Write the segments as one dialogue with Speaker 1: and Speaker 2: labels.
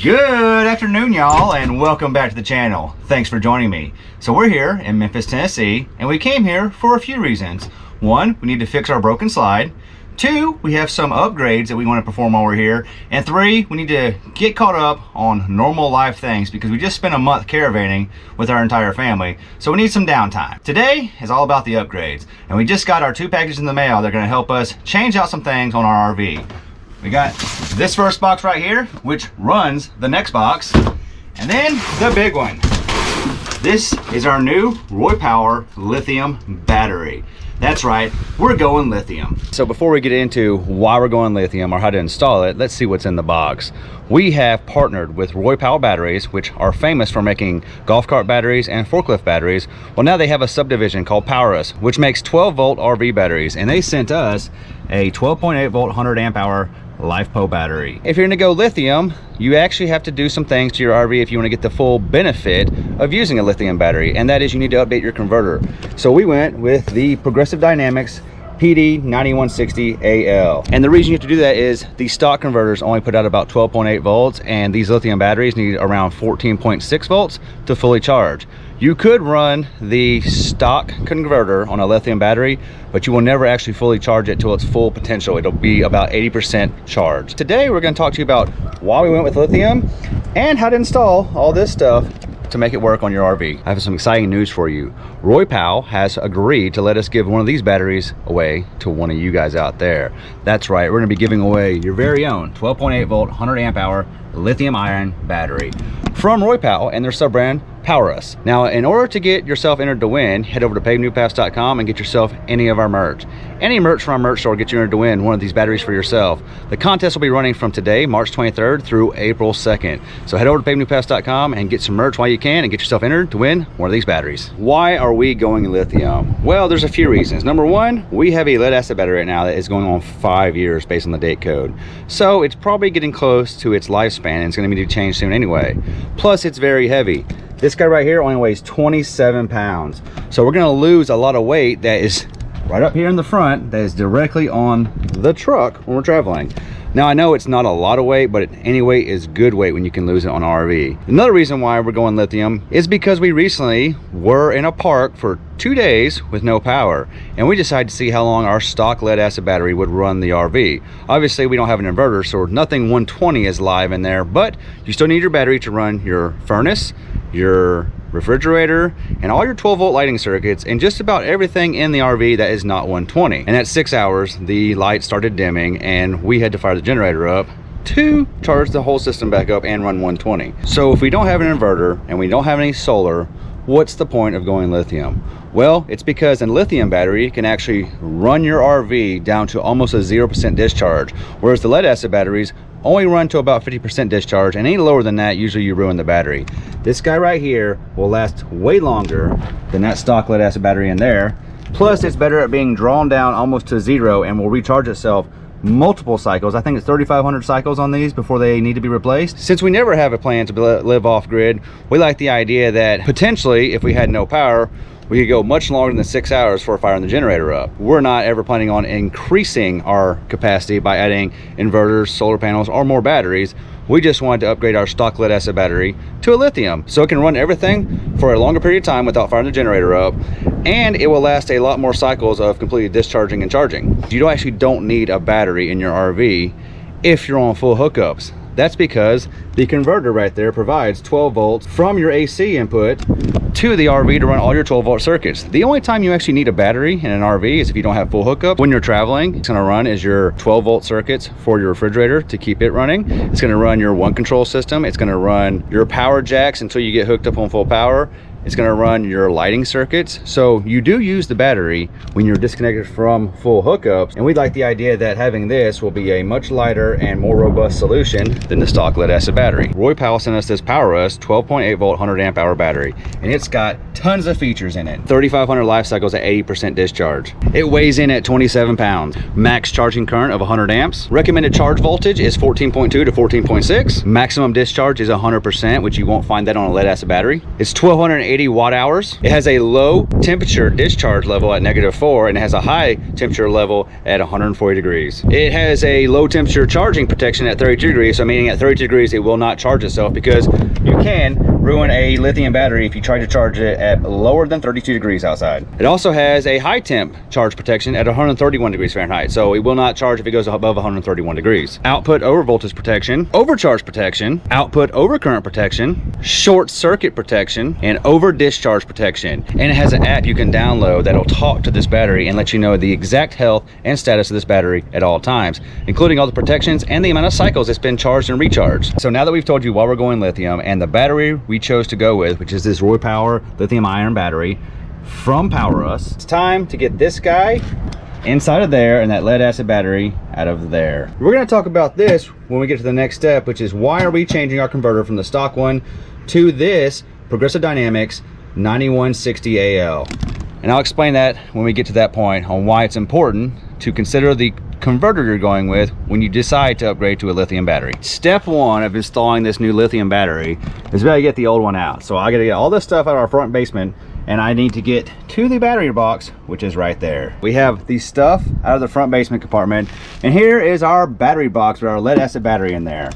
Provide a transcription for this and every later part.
Speaker 1: Good afternoon, y'all, and welcome back to the channel. Thanks for joining me. So we're here in Memphis, Tennessee, and we came here for a few reasons. One, we need to fix our broken slide. Two, we have some upgrades that we want to perform while we're here. And three, we need to get caught up on normal life things because we just spent a month caravanning with our entire family. So we need some downtime. Today is all about the upgrades. And we just got our 2 packages in the mail. They're going to help us change out some things on our RV. We got this first box right here, which runs the next box. And then the big one. This is our new RoyPow lithium battery. That's right, we're going lithium. So before we get into why we're going lithium or how to install it, let's see what's in the box. We have partnered with RoyPow Batteries, which are famous for making golf cart batteries and forklift batteries. Well, now they have a subdivision called PowerUrus, which makes 12-volt RV batteries, and they sent us a 12.8-volt 100 amp hour LiFePO battery. If you're gonna go lithium, you actually have to do some things to your RV if you want to get the full benefit of using a lithium battery, and that is you need to update your converter. So we went with the Progressive Dynamics PD9160AL. And the reason you have to do that is the stock converters only put out about 12.8 volts, and these lithium batteries need around 14.6 volts to fully charge. You could run the stock converter on a lithium battery, but you will never actually fully charge it till its full potential. It'll be about 80% charged. Today, we're gonna talk to you about why we went with lithium and how to install all this stuff to make it work on your RV. I have some exciting news for you. RoyPow has agreed to let us give one of these batteries away to one of you guys out there. That's right, we're gonna be giving away your very own 12.8 volt, 100 amp hour lithium ion battery from RoyPow and their sub-brand PowerUrus. Now, in order to get yourself entered to win, head over to pavingnewpaths.com and get yourself any of our merch. Any merch from our merch store will get you entered to win one of these batteries for yourself. The contest will be running from today, March 23rd through April 2nd. So head over to pavingnewpaths.com and get some merch while you can and get yourself entered to win one of these batteries. Why are we going lithium? Well, there's a few reasons. Number one, we have a lead acid battery right now that is going on 5 years based on the date code. So it's probably getting close to its lifespan and it's gonna need to change soon anyway. Plus, it's very heavy. This guy right here only weighs 27 pounds. So we're gonna lose a lot of weight that is right up here in the front that is directly on the truck when we're traveling. Now, I know it's not a lot of weight, but any weight is good weight when you can lose it on an RV. Another reason why we're going lithium is because we recently were in a park for 2 days with no power, and we decided to see how long our stock lead acid battery would run the RV. Obviously, we don't have an inverter, so nothing 120 is live in there, but you still need your battery to run your furnace, your refrigerator, and all your 12-volt lighting circuits, and just about everything in the RV that is not 120. And at 6 hours, the light started dimming, and we had to fire the generator up to charge the whole system back up and run 120. So if we don't have an inverter and we don't have any solar, what's the point of going lithium? Well, it's because a lithium battery can actually run your RV down to almost a 0% discharge, whereas the lead acid batteries only run to about 50% discharge, and any lower than that, usually you ruin the battery. This guy right here will last way longer than that stock lead acid battery in there. Plus, it's better at being drawn down almost to zero and will recharge itself multiple cycles. I think it's 3,500 cycles on these before they need to be replaced. Since we never have a plan to live off grid, we like the idea that potentially, if we had no power, we could go much longer than 6 hours for firing the generator up. We're not ever planning on increasing our capacity by adding inverters, solar panels, or more batteries. We just wanted to upgrade our stock lead acid battery to a lithium so it can run everything for a longer period of time without firing the generator up, and it will last a lot more cycles of completely discharging and charging. You actually don't need a battery in your RV if you're on full hookups. That's because the converter right there provides 12 volts from your AC input to the RV to run all your 12-volt circuits. The only time you actually need a battery in an RV is if you don't have full hookup. When you're traveling, it's gonna run is your 12-volt circuits for your refrigerator to keep it running. It's gonna run your one control system. It's gonna run your power jacks until you get hooked up on full power. It's going to run your lighting circuits. So you do use the battery when you're disconnected from full hookups, and we like the idea that having this will be a much lighter and more robust solution than the stock lead acid battery. RoyPow sent us this PowerUrus 12.8 volt 100 amp hour battery, and it's got tons of features in it. 3,500 life cycles at 80% discharge. It weighs in at 27 pounds. Max charging current of 100 amps. Recommended charge voltage is 14.2 to 14.6. Maximum discharge is 100%, which you won't find that on a lead acid battery. It's 1,280 180 watt hours. It has a low temperature discharge level at -4, and it has a high temperature level at 140 degrees. It has a low temperature charging protection at 32 degrees, so meaning at 32 degrees it will not charge itself, because you can ruin a lithium battery if you try to charge it at lower than 32 degrees outside. It also has a high temp charge protection at 131 degrees Fahrenheit, so it will not charge if it goes above 131 degrees. Output over voltage protection, overcharge protection, output over current protection, short circuit protection, and over discharge protection. And it has an app you can download that'll talk to this battery and let you know the exact health and status of this battery at all times, including all the protections and the amount of cycles it's been charged and recharged. So now that we've told you why we're going lithium and the battery we chose to go with, which is this RoyPower lithium ion battery from PowerUrus, it's time to get this guy inside of there and that lead acid battery out of there. We're going to talk about this when we get to the next step, which is why are we changing our converter from the stock one to this Progressive Dynamics 9160AL. And I'll explain that when we get to that point on why it's important to consider the converter you're going with when you decide to upgrade to a lithium battery. Step one of installing this new lithium battery is we gotta get the old one out. So I gotta get all this stuff out of our front basement, and I need to get to the battery box, which is right there. We have the stuff out of the front basement compartment, and here is our battery box with our lead acid battery in there.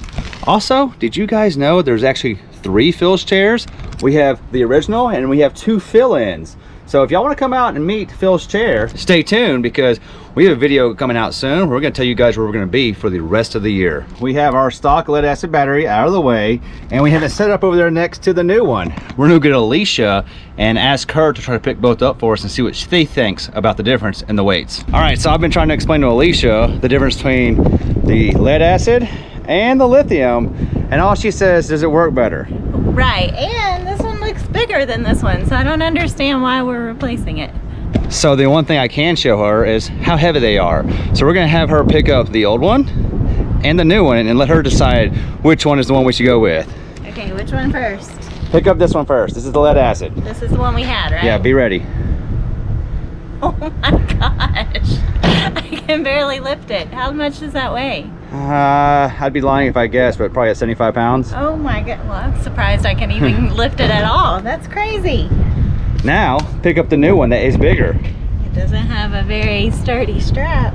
Speaker 1: Also, did you guys know there's actually 3 Phil's chairs? We have the original and we have 2 fill-ins. So if y'all want to come out and meet Phil's chair, stay tuned, because we have a video coming out soon. We're going to tell you guys where we're going to be for the rest of the year. We have our stock lead acid battery out of the way, and we have it set up over there next to the new one. We're going to get Alicia and ask her to try to pick both up for us and see what she thinks about the difference in the weights. All right, so I've been trying to explain to Alicia the difference between the lead acid and the lithium, and all she says, does it work better?
Speaker 2: Right, and this one looks bigger than this one, so I don't understand why we're replacing it.
Speaker 1: So the one thing I can show her is how heavy they are. So we're gonna have her pick up the old one and the new one and let her decide which one is the one we should go with.
Speaker 2: Okay, which one first?
Speaker 1: Pick up this one first. This is the lead acid.
Speaker 2: This is the one we had, right?
Speaker 1: Yeah, be ready.
Speaker 2: Oh my gosh, I can barely lift it. How much does that weigh?
Speaker 1: I'd be lying if I guessed, but probably at 75 pounds.
Speaker 2: Oh my god, well, I'm surprised I can even lift it at all. That's crazy.
Speaker 1: Now, pick up the new one that is bigger.
Speaker 2: It doesn't have a very sturdy strap.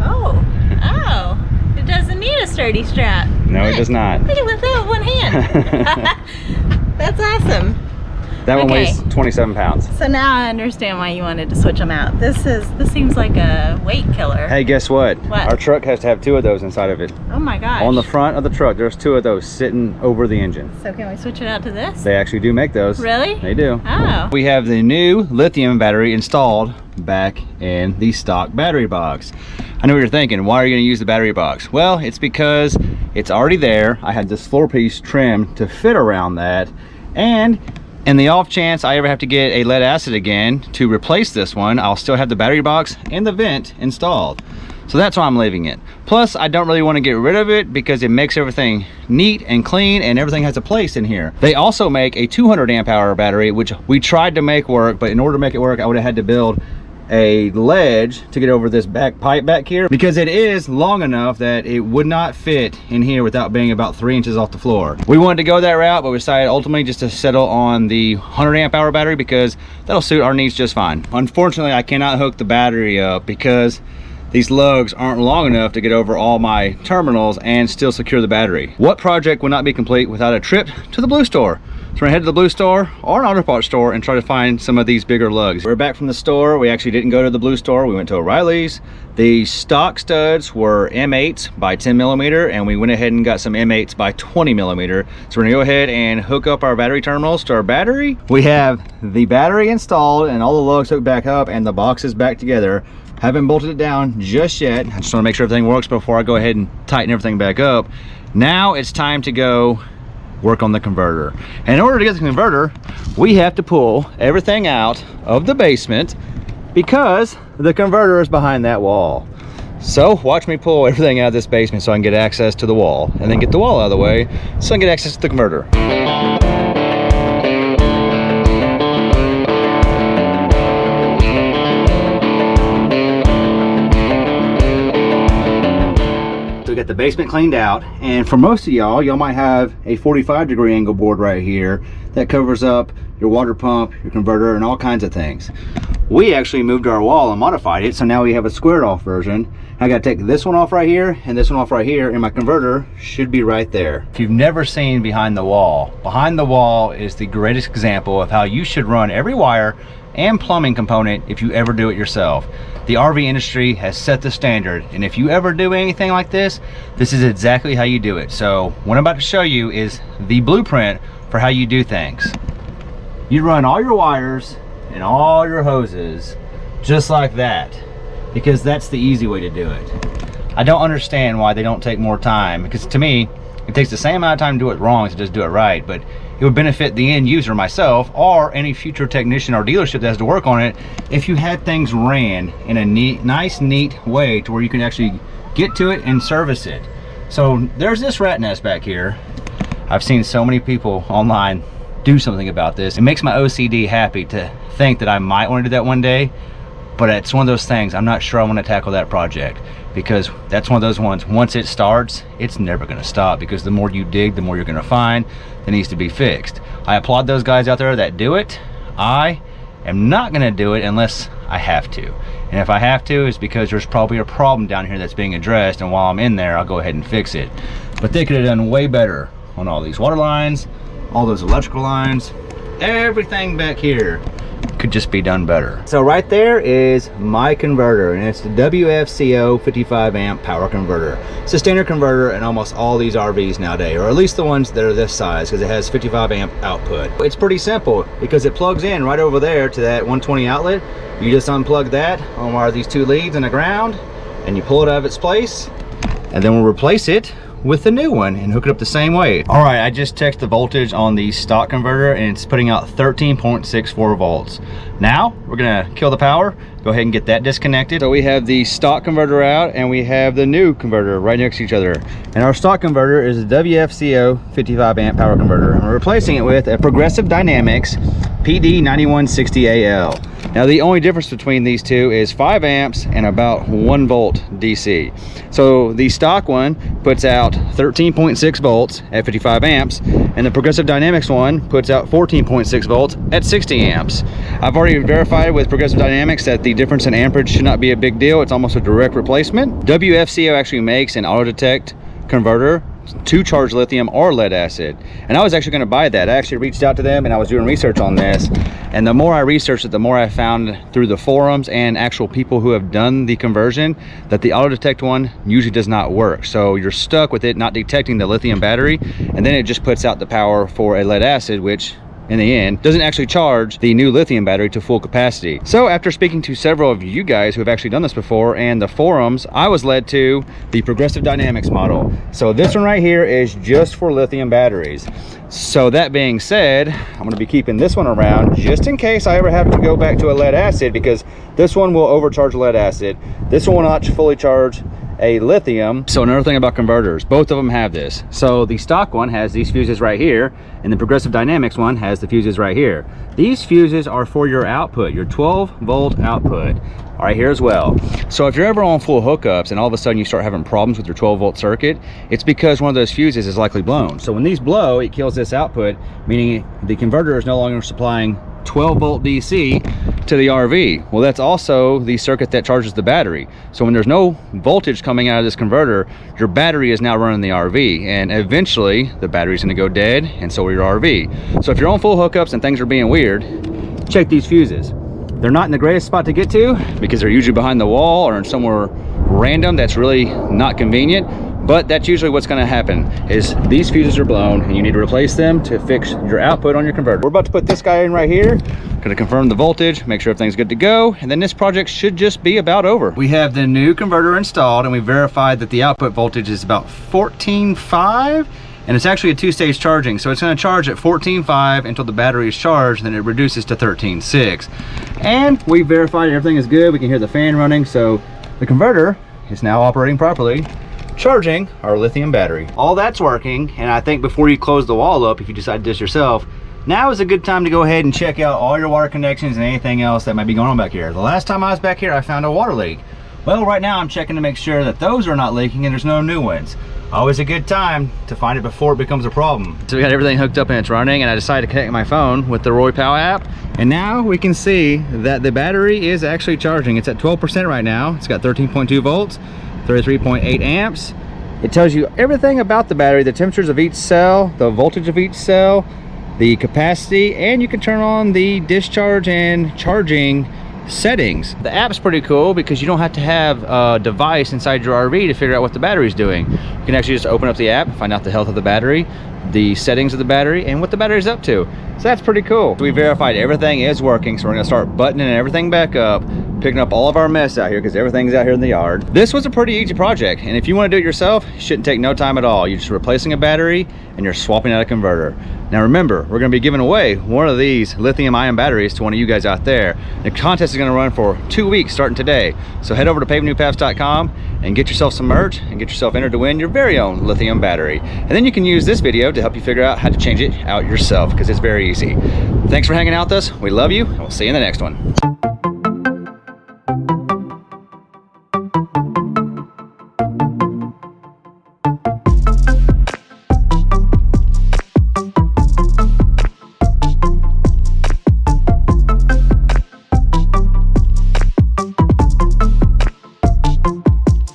Speaker 2: Oh, it doesn't need a sturdy strap.
Speaker 1: No, it does not.
Speaker 2: Look at that with one hand. That's awesome.
Speaker 1: That one weighs 27 pounds.
Speaker 2: So now I understand why you wanted to switch them out. This seems like a weight killer.
Speaker 1: Hey, guess what?
Speaker 2: What?
Speaker 1: Our truck has to have 2 of those inside of it.
Speaker 2: Oh my gosh.
Speaker 1: On the front of the truck, there's 2 of those sitting over the engine.
Speaker 2: So can we switch it out to this?
Speaker 1: They actually do make those.
Speaker 2: Really?
Speaker 1: They do.
Speaker 2: Oh.
Speaker 1: We have the new lithium battery installed back in the stock battery box. I know what you're thinking, why are you going to use the battery box? Well, it's because it's already there. I had this floor piece trimmed to fit around that, and in the off chance I ever have to get a lead acid again to replace this one, I'll still have the battery box and the vent installed. So that's why I'm leaving it. Plus, I don't really want to get rid of it because it makes everything neat and clean and everything has a place in here. They also make a 200 amp hour battery, which we tried to make work, but in order to make it work, I would have had to build a ledge to get over this back pipe back here, because it is long enough that it would not fit in here without being about 3 inches off the floor. We wanted to go that route, but we decided ultimately just to settle on the 100 amp hour battery because that'll suit our needs just fine. Unfortunately, I cannot hook the battery up because these lugs aren't long enough to get over all my terminals and still secure the battery. What project would not be complete without a trip to the Blue Store? So we're gonna head to the Blue Store or an auto parts store and try to find some of these bigger lugs. We're back from the store. We actually didn't go to the Blue Store. We went to O'Reilly's. The stock studs were M8s by 10 millimeter, and we went ahead and got some M8s by 20 millimeter. So we're gonna go ahead and hook up our battery terminals to our battery. We have the battery installed and all the lugs hooked back up and the boxes back together. Haven't bolted it down just yet. I just want to make sure everything works before I go ahead and tighten everything back up. Now it's time to go work on the converter. And in order to get the converter, we have to pull everything out of the basement because the converter is behind that wall. So watch me pull everything out of this basement so I can get access to the wall, and then get the wall out of the way so I can get access to the converter. we got the basement cleaned out, and for most of y'all might have a 45-degree angle board right here that covers up your water pump, your converter, and all kinds of things. We actually moved our wall and modified it, so now we have a squared off version. I gotta take this one off right here and this one off right here, and my converter should be right there. If you've never seen behind the wall is the greatest example of how you should run every wire and plumbing component if you ever do it yourself. The RV industry has set the standard, and if you ever do anything like this, this is exactly how you do it. So what I'm about to show you is the blueprint for how you do things. You run all your wires and all your hoses just like that, because that's the easy way to do it. I don't understand why they don't take more time, because to me, it takes the same amount of time to do it wrong as to just do it right, but it would benefit the end user, myself, or any future technician or dealership that has to work on it, if you had things ran in a nice, neat way to where you can actually get to it and service it. So there's this rat nest back here. I've seen so many people online do something about this. It makes my OCD happy to think that I might want to do that one day, but it's one of those things, I'm not sure I want to tackle that project, because that's one of those ones, once it starts, it's never going to stop, because the more you dig, the more you're going to find that needs to be fixed. I applaud those guys out there that do it. I am not going to do it unless I have to, and if I have to, it's because there's probably a problem down here that's being addressed, and while I'm in there, I'll go ahead and fix it. But they could have done way better on all these water lines, all those electrical lines, everything back here could just be done better. So right there is my converter, and it's the WFCO 55 amp power converter. It's a standard converter in almost all these RVs nowadays, or at least the ones that are this size, because it has 55 amp output. It's pretty simple because it plugs in right over there to that 120 outlet. You just unplug that on one of these two leads in the ground, and you pull it out of its place, and then we'll replace it with the new one and hook it up the same way. All right, I just checked the voltage on the stock converter, and it's putting out 13.64 volts. Now we're gonna kill the power, go ahead and get that disconnected. So we have the stock converter out, and we have the new converter right next to each other. And our stock converter is a WFCO 55 amp power converter, and we're replacing it with a Progressive Dynamics PD9160AL. Now the only difference between these two is 5 amps and about 1 volt DC. So the stock one puts out 13.6 volts at 55 amps, and the Progressive Dynamics one puts out 14.6 volts at 60 amps. I've already verified with Progressive Dynamics that the difference in amperage should not be a big deal. It's almost a direct replacement. WFCO actually makes an auto detect converter to charge lithium or lead acid, and I was actually going to buy that. I actually reached out to them, and I was doing research on this, and the more I researched it, the more I found through the forums and actual people who have done the conversion that the auto detect one usually does not work. So you're stuck with it not detecting the lithium battery, and then it just puts out the power for a lead acid, which in the end doesn't actually charge the new lithium battery to full capacity. So after speaking to several of you guys who have actually done this before and the forums, I was led to the Progressive Dynamics model. So this one right here is just for lithium batteries. So that being said, I'm going to be keeping this one around just in case I ever have to go back to a lead acid, because this one will overcharge lead acid. This one will not fully charge a lithium. So another thing about converters, both of them have this. So the stock one has these fuses right here, and the Progressive Dynamics one has the fuses right here. These fuses are for your output, your 12 volt output, right here as well. So if you're ever on full hookups and all of a sudden you start having problems with your 12 volt circuit, it's because one of those fuses is likely blown. So when these blow, it kills this output, meaning the converter is no longer supplying 12 volt DC to the RV. Well, that's also the circuit that charges the battery. So when there's no voltage coming out of this converter, your battery is now running the RV, and eventually the battery's gonna go dead, and so will your RV. So if you're on full hookups and things are being weird, check these fuses. They're not in the greatest spot to get to because they're usually behind the wall or in somewhere random that's really not convenient. But that's usually what's going to happen, is these fuses are blown and you need to replace them to fix your output on your converter. We're about to put this guy in right here. Going to confirm the voltage, make sure everything's good to go, and then this project should just be about over. We have the new converter installed, and we verified that the output voltage is about 14.5, and it's actually a two-stage charging. So it's going to charge at 14.5 until the battery is charged, then it reduces to 13.6. And we verified everything is good. We can hear the fan running, so the converter is now operating properly, charging our lithium battery. All that's working, and I think before you close the wall up, if you decide to do this yourself, now is a good time to go ahead and check out all your water connections and anything else that might be going on back here. The last time I was back here, I found a water leak. Well, right now I'm checking to make sure that those are not leaking and there's no new ones. Always a good time to find it before it becomes a problem. So we got everything hooked up and it's running, and I decided to connect my phone with the RoyPow app. And now we can see that the battery is actually charging. It's at 12% right now. It's got 13.2 volts, 33.8 amps. It tells you everything about the battery, the temperatures of each cell, the voltage of each cell, the capacity, and you can turn on the discharge and charging settings. The app's pretty cool because you don't have to have a device inside your RV to figure out what the battery's doing. You can actually just open up the app, find out the health of the battery, the settings of the battery, and what the battery's up to. So that's pretty cool. We verified everything is working, so we're gonna start buttoning everything back up, picking up all of our mess out here because everything's out here in the yard. This was a pretty easy project, and if you want to do it yourself, it shouldn't take no time at all. You're just replacing a battery and you're swapping out a converter. Now remember, we're going to be giving away one of these lithium-ion batteries to one of you guys out there. The contest is going to run for 2 weeks starting today. So head over to pavingnewpavs.com and get yourself some merch and get yourself entered to win your very own lithium battery. And then you can use this video to help you figure out how to change it out yourself because it's very easy. Thanks for hanging out with us. We love you, and we'll see you in the next one.